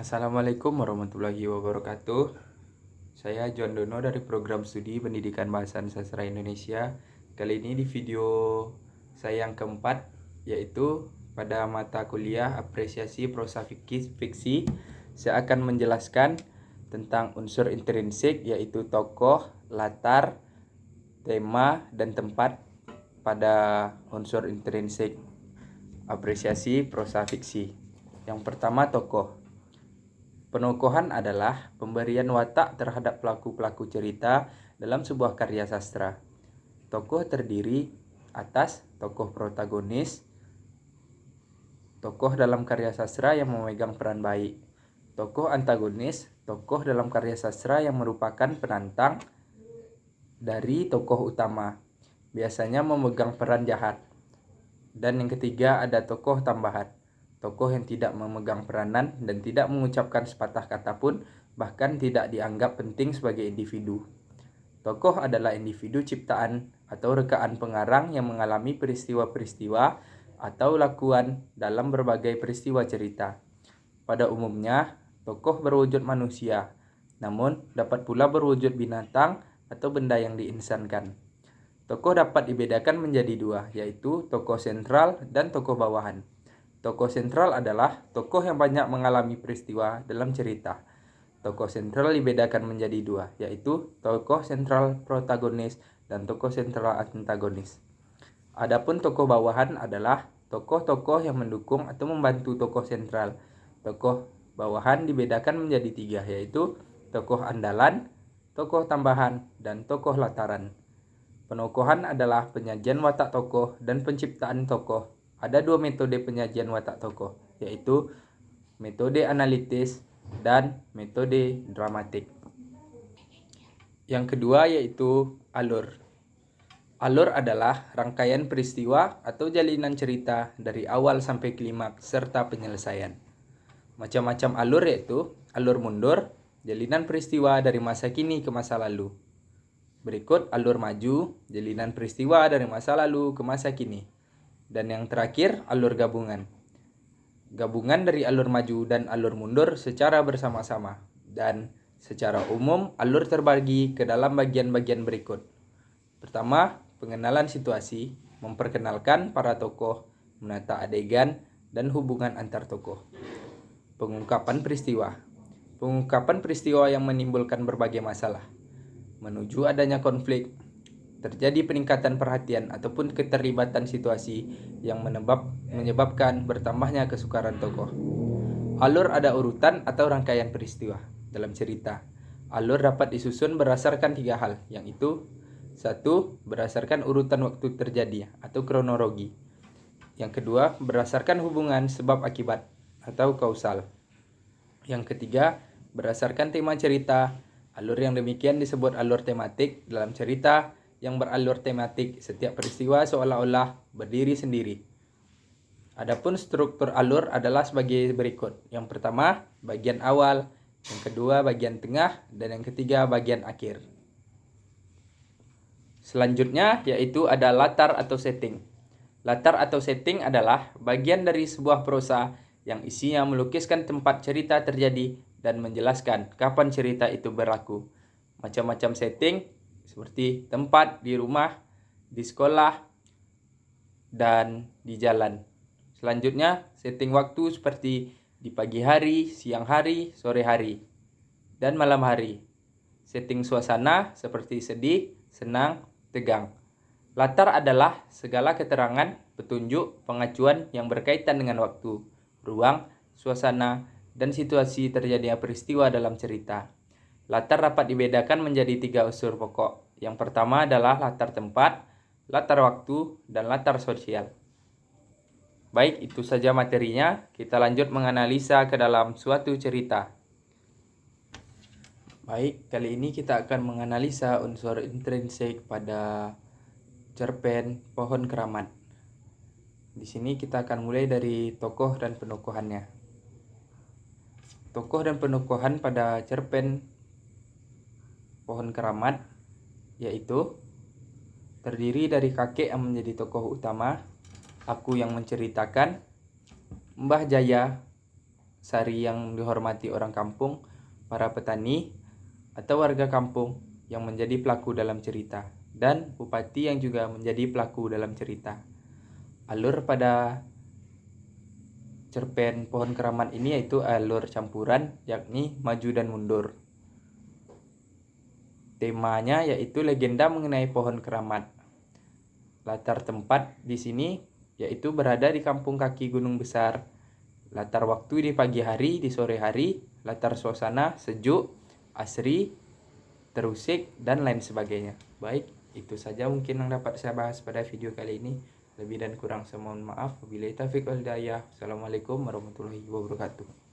Assalamualaikum warahmatullahi wabarakatuh. Saya John Dono dari program studi Pendidikan Bahasa dan Sastra Indonesia. Kali ini di video saya yang keempat, yaitu pada mata kuliah Apresiasi Prosa Fiksi, saya akan menjelaskan tentang unsur intrinsik, yaitu tokoh, latar, tema, dan tempat pada unsur intrinsik apresiasi prosa fiksi. Yang pertama, tokoh. Penokohan adalah pemberian watak terhadap pelaku-pelaku cerita dalam sebuah karya sastra. Tokoh terdiri atas tokoh protagonis, tokoh dalam karya sastra yang memegang peran baik, tokoh antagonis, tokoh dalam karya sastra yang merupakan penantang dari tokoh utama, biasanya memegang peran jahat. Dan yang ketiga ada tokoh tambahan. Tokoh yang tidak memegang peranan dan tidak mengucapkan sepatah kata pun, bahkan tidak dianggap penting sebagai individu. Tokoh adalah individu ciptaan atau rekaan pengarang yang mengalami peristiwa-peristiwa atau lakuan dalam berbagai peristiwa cerita. Pada umumnya, tokoh berwujud manusia, namun dapat pula berwujud binatang atau benda yang diinsankan. Tokoh dapat dibedakan menjadi dua, yaitu tokoh sentral dan tokoh bawahan. Tokoh sentral adalah tokoh yang banyak mengalami peristiwa dalam cerita. Tokoh sentral dibedakan menjadi dua, yaitu tokoh sentral protagonis dan tokoh sentral antagonis. Adapun tokoh bawahan adalah tokoh-tokoh yang mendukung atau membantu tokoh sentral. Tokoh bawahan dibedakan menjadi tiga, yaitu tokoh andalan, tokoh tambahan, dan tokoh lataran. Penokohan adalah penyajian watak tokoh dan penciptaan tokoh. Ada dua metode penyajian watak tokoh, yaitu metode analitis dan metode dramatik. Yang kedua yaitu alur. Alur adalah rangkaian peristiwa atau jalinan cerita dari awal sampai klimaks serta penyelesaian. Macam-macam alur yaitu alur mundur, jalinan peristiwa dari masa kini ke masa lalu. Berikut alur maju, jalinan peristiwa dari masa lalu ke masa kini. Dan yang terakhir, alur gabungan. Gabungan dari alur maju dan alur mundur secara bersama-sama. Dan secara umum, alur terbagi ke dalam bagian-bagian berikut. Pertama, pengenalan situasi, memperkenalkan para tokoh, menata adegan, dan hubungan antar tokoh. Pengungkapan peristiwa. Pengungkapan peristiwa yang menimbulkan berbagai masalah. Menuju adanya konflik, terjadi peningkatan perhatian ataupun keterlibatan situasi yang menyebabkan bertambahnya kesukaran tokoh. Alur ada urutan atau rangkaian peristiwa dalam cerita. Alur dapat disusun berdasarkan tiga hal, yaitu 1. Berdasarkan urutan waktu terjadi atau kronologi. Yang kedua, berdasarkan hubungan sebab akibat atau kausal. Yang ketiga, berdasarkan tema cerita. Alur yang demikian disebut alur tematik. Dalam cerita yang beralur tematik, setiap peristiwa seolah-olah berdiri sendiri. Adapun struktur alur adalah sebagai berikut. Yang pertama, bagian awal, yang kedua bagian tengah, dan yang ketiga bagian akhir. Selanjutnya yaitu ada latar atau setting. Latar atau setting adalah bagian dari sebuah prosa yang isinya melukiskan tempat cerita terjadi dan menjelaskan kapan cerita itu berlaku. Macam-macam setting seperti tempat di rumah, di sekolah, dan di jalan. Selanjutnya, setting waktu seperti di pagi hari, siang hari, sore hari, dan malam hari. Setting suasana seperti sedih, senang, tegang. Latar adalah segala keterangan, petunjuk, pengacuan yang berkaitan dengan waktu, ruang, suasana, dan situasi terjadinya peristiwa dalam cerita. Latar dapat dibedakan menjadi tiga unsur pokok. Yang pertama adalah latar tempat, latar waktu, dan latar sosial. Baik, itu saja materinya. Kita lanjut menganalisa ke dalam suatu cerita. Baik, kali ini kita akan menganalisa unsur intrinsik pada cerpen Pohon Keramat. Di sini kita akan mulai dari tokoh dan penokohannya. Tokoh dan penokohan pada cerpen Pohon Keramat yaitu terdiri dari kakek yang menjadi tokoh utama, aku yang menceritakan, Mbah Jaya, sari yang dihormati orang kampung, para petani, atau warga kampung yang menjadi pelaku dalam cerita, dan bupati yang juga menjadi pelaku dalam cerita. Alur pada cerpen Pohon Keramat ini yaitu alur campuran, yakni maju dan mundur. Temanya yaitu legenda mengenai pohon keramat. Latar tempat di sini yaitu berada di kampung kaki Gunung Besar. Latar waktu di pagi hari, di sore hari. Latar suasana sejuk, asri, terusik, dan lain sebagainya. Baik, itu saja mungkin yang dapat saya bahas pada video kali ini. Lebih dan kurang saya mohon maaf. Wabillahi taufiq wal hidayah. Assalamualaikum warahmatullahi wabarakatuh.